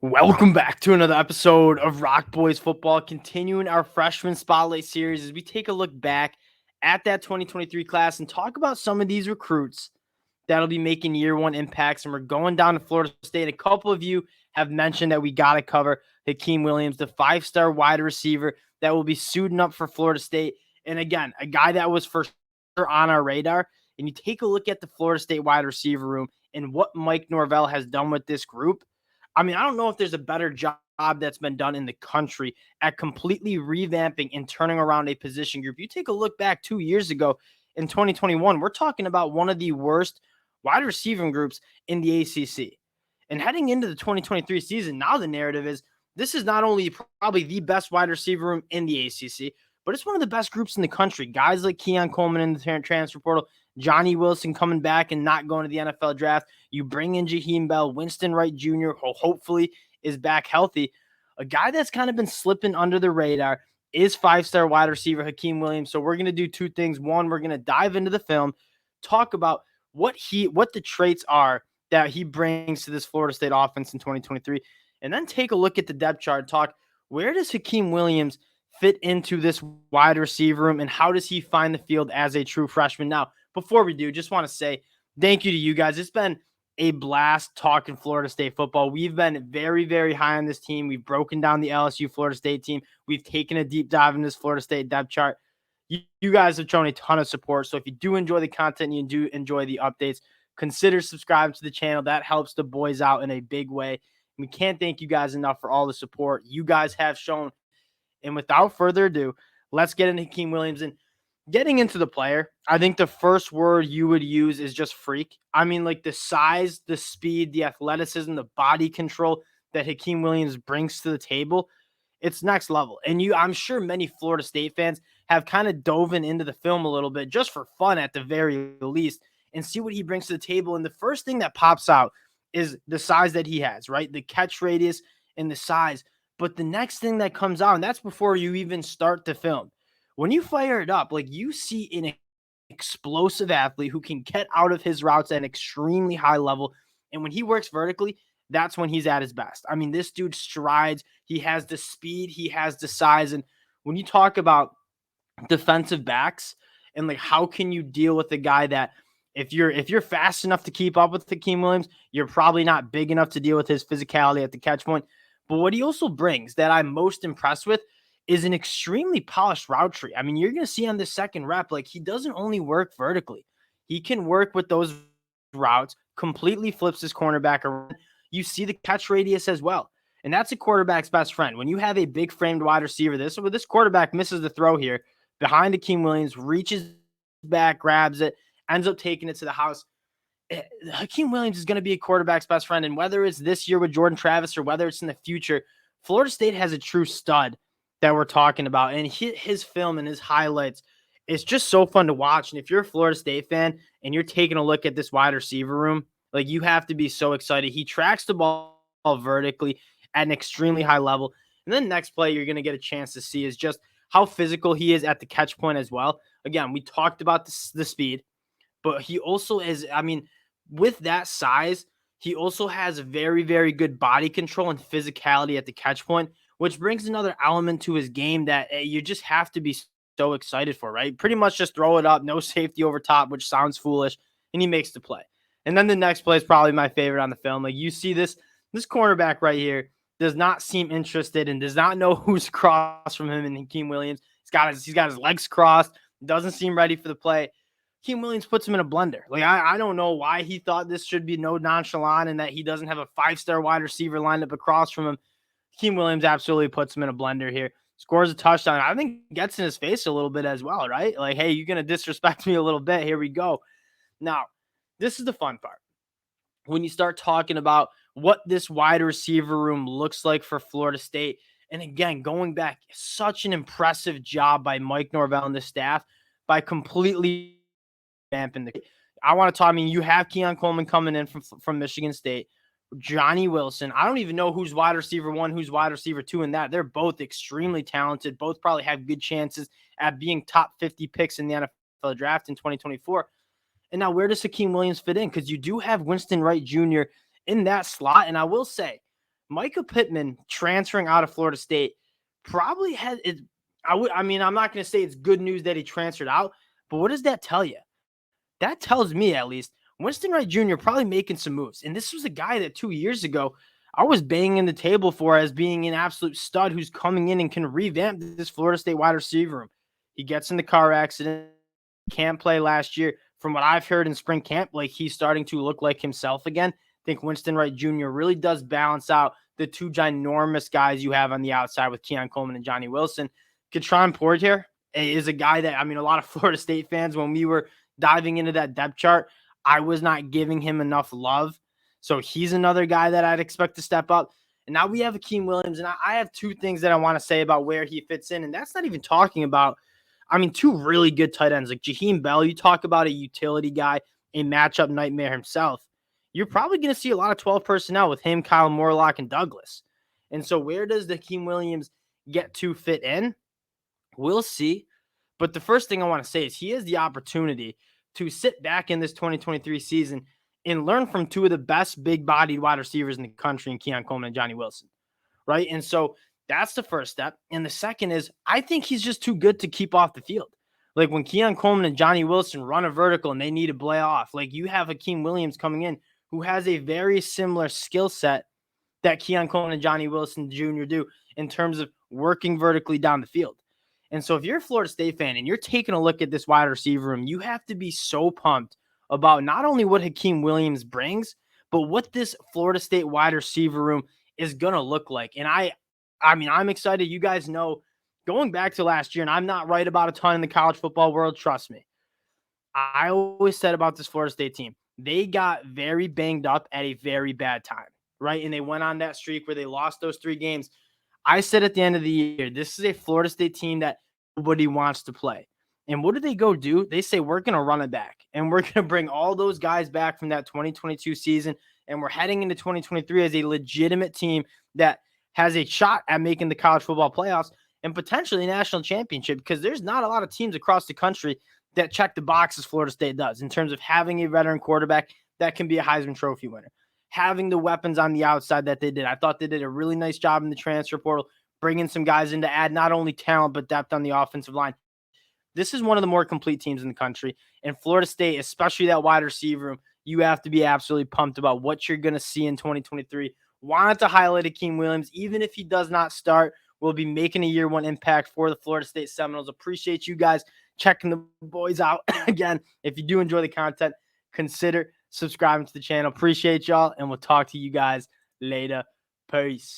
Welcome back to another episode of Rock Boys Football, continuing our freshman spotlight series as we take a look back at that 2023 class and talk about some of these recruits that'll be making year one impacts. And we're going down to Florida State. A couple of you have mentioned that we got to cover Hykeem Williams, the five-star wide receiver that will be suiting up for Florida State. And again, a guy that was for sure on our radar. And you take a look at the Florida State wide receiver room and what Mike Norvell has done with this group. I mean, I don't know if there's a better job that's been done in the country at completely revamping and turning around a position group. You take a look back 2 years ago in 2021, we're talking about one of the worst wide receiving groups in the ACC. And heading into the 2023 season, now the narrative is this is not only probably the best wide receiver room in the ACC, but it's one of the best groups in the country. Guys like Keon Coleman in the transfer portal, Johnny Wilson coming back and not going to the NFL draft. You bring in Jaheim Bell, Winston Wright Jr., who hopefully is back healthy. A guy that's kind of been slipping under the radar is five-star wide receiver Hykeem Williams. So we're going to do two things. One, we're going to dive into the film, talk about what the traits are that he brings to this Florida State offense in 2023, and then take a look at the depth chart, talk where does Hykeem Williams fit into this wide receiver room and how does he find the field as a true freshman. Now, before we do, just want to say thank you to you guys. It's been a blast talking Florida State football. We've been very, very high on this team. We've broken down the LSU Florida State team. We've taken a deep dive in this Florida State depth chart. You guys have shown a ton of support. So if you do enjoy the content and you do enjoy the updates, consider subscribing to the channel. That helps the boys out in a big way. We can't thank you guys enough for all the support you guys have shown. And without further ado, let's get into Hykeem Williams. And getting into the player, I think the first word you would use is just freak. I mean, like the size, the speed, the athleticism, the body control that Hykeem Williams brings to the table, it's next level. And I'm sure many Florida State fans have kind of dove into the film a little bit just for fun at the very least and see what he brings to the table. And the first thing that pops out is the size that he has, right? The catch radius and the size. But the next thing that comes out, and that's before you even start the film, when you fire it up, like you see an explosive athlete who can get out of his routes at an extremely high level. And when he works vertically, that's when he's at his best. I mean, this dude strides. He has the speed. He has the size. And when you talk about defensive backs and like how can you deal with a guy that if you're fast enough to keep up with Hykeem Williams, you're probably not big enough to deal with his physicality at the catch point. But what he also brings that I'm most impressed with is an extremely polished route tree. I mean, you're going to see on the second rep, like he doesn't only work vertically. He can work with those routes, completely flips his cornerback around. You see the catch radius as well. And that's a quarterback's best friend. When you have a big framed wide receiver, this quarterback misses the throw here behind Hykeem Williams, reaches back, grabs it, ends up taking it to the house. Hykeem Williams is going to be a quarterback's best friend. And whether it's this year with Jordan Travis or whether it's in the future, Florida State has a true stud that we're talking about. And his film and his highlights, it's just so fun to watch. And if you're a Florida State fan and you're taking a look at this wide receiver room, like you have to be so excited. He tracks the ball vertically at an extremely high level. And then next play you're going to get a chance to see is just how physical he is at the catch point as well. Again, we talked about the speed, but he also is, I mean, with that size, he also has very, very good body control and physicality at the catch point, which brings another element to his game that you just have to be so excited for, right? Pretty much just throw it up, no safety over top, which sounds foolish, and he makes the play. And then the next play is probably my favorite on the film. Like you see this cornerback right here does not seem interested and does not know who's across from him and Hykeem Williams. He's got his legs crossed, doesn't seem ready for the play. Hykeem Williams puts him in a blender. Like, I don't know why he thought this should be no nonchalant and that he doesn't have a five-star wide receiver lined up across from him. Hykeem Williams absolutely puts him in a blender here. Scores a touchdown. I think gets in his face a little bit as well, right? Like, hey, you're going to disrespect me a little bit. Here we go. Now, this is the fun part. When you start talking about what this wide receiver room looks like for Florida State, and again, going back, such an impressive job by Mike Norvell and the staff by completely vamping the. I want to talk. I mean, you have Keon Coleman coming in from Michigan State, Johnny Wilson. I don't even know who's wide receiver one, who's wide receiver two in that. They're both extremely talented. Both probably have good chances at being top 50 picks in the NFL draft in 2024. And now where does Hykeem Williams fit in? Because you do have Winston Wright Jr. in that slot. And I will say, Micah Pittman transferring out of Florida State probably has it. I'm not going to say it's good news that he transferred out, but what does that tell you? That tells me, at least, Winston Wright Jr. probably making some moves. And this was a guy that 2 years ago I was banging the table for as being an absolute stud who's coming in and can revamp this Florida State wide receiver room. He gets in the car accident, can't play last year. From what I've heard in spring camp, like he's starting to look like himself again. I think Winston Wright Jr. really does balance out the two ginormous guys you have on the outside with Keon Coleman and Johnny Wilson. Katron Portier is a guy that, a lot of Florida State fans, when we were diving into that depth chart, I was not giving him enough love. So he's another guy that I'd expect to step up. And now we have Hykeem Williams, and I have two things that I want to say about where he fits in. And that's not even talking about, two really good tight ends. Like Jaheim Bell, you talk about a utility guy, a matchup nightmare himself. You're probably going to see a lot of 12 personnel with him, Kyle Morlock, and Douglas. And so where does the Hykeem Williams get to fit in? We'll see. But the first thing I want to say is he has the opportunity to sit back in this 2023 season and learn from two of the best big-bodied wide receivers in the country in Keon Coleman and Johnny Wilson, right? And so that's the first step. And the second is I think he's just too good to keep off the field. Like when Keon Coleman and Johnny Wilson run a vertical and they need to play off, like you have Hykeem Williams coming in who has a very similar skill set that Keon Coleman and Johnny Wilson Jr. do in terms of working vertically down the field. And so if you're a Florida State fan and you're taking a look at this wide receiver room, you have to be so pumped about not only what Hykeem Williams brings, but what this Florida State wide receiver room is going to look like. And I'm excited. You guys know, going back to last year, and I'm not right about a ton in the college football world, trust me. I always said about this Florida State team, they got very banged up at a very bad time, right? And they went on that streak where they lost those 3 games. I said at the end of the year, this is a Florida State team that nobody wants to play. And what do they go do? They say, we're going to run it back. And we're going to bring all those guys back from that 2022 season. And we're heading into 2023 as a legitimate team that has a shot at making the college football playoffs and potentially a national championship, because there's not a lot of teams across the country that check the boxes Florida State does in terms of having a veteran quarterback that can be a Heisman Trophy winner, having the weapons on the outside that they did. I thought they did a really nice job in the transfer portal, bringing some guys in to add not only talent, but depth on the offensive line. This is one of the more complete teams in the country. And Florida State, especially that wide receiver room, you have to be absolutely pumped about what you're going to see in 2023. Wanted to highlight Hykeem Williams, even if he does not start, will be making a year 1 impact for the Florida State Seminoles. Appreciate you guys checking the boys out. Again, if you do enjoy the content, consider subscribing to the channel. Appreciate y'all, and we'll talk to you guys later. Peace.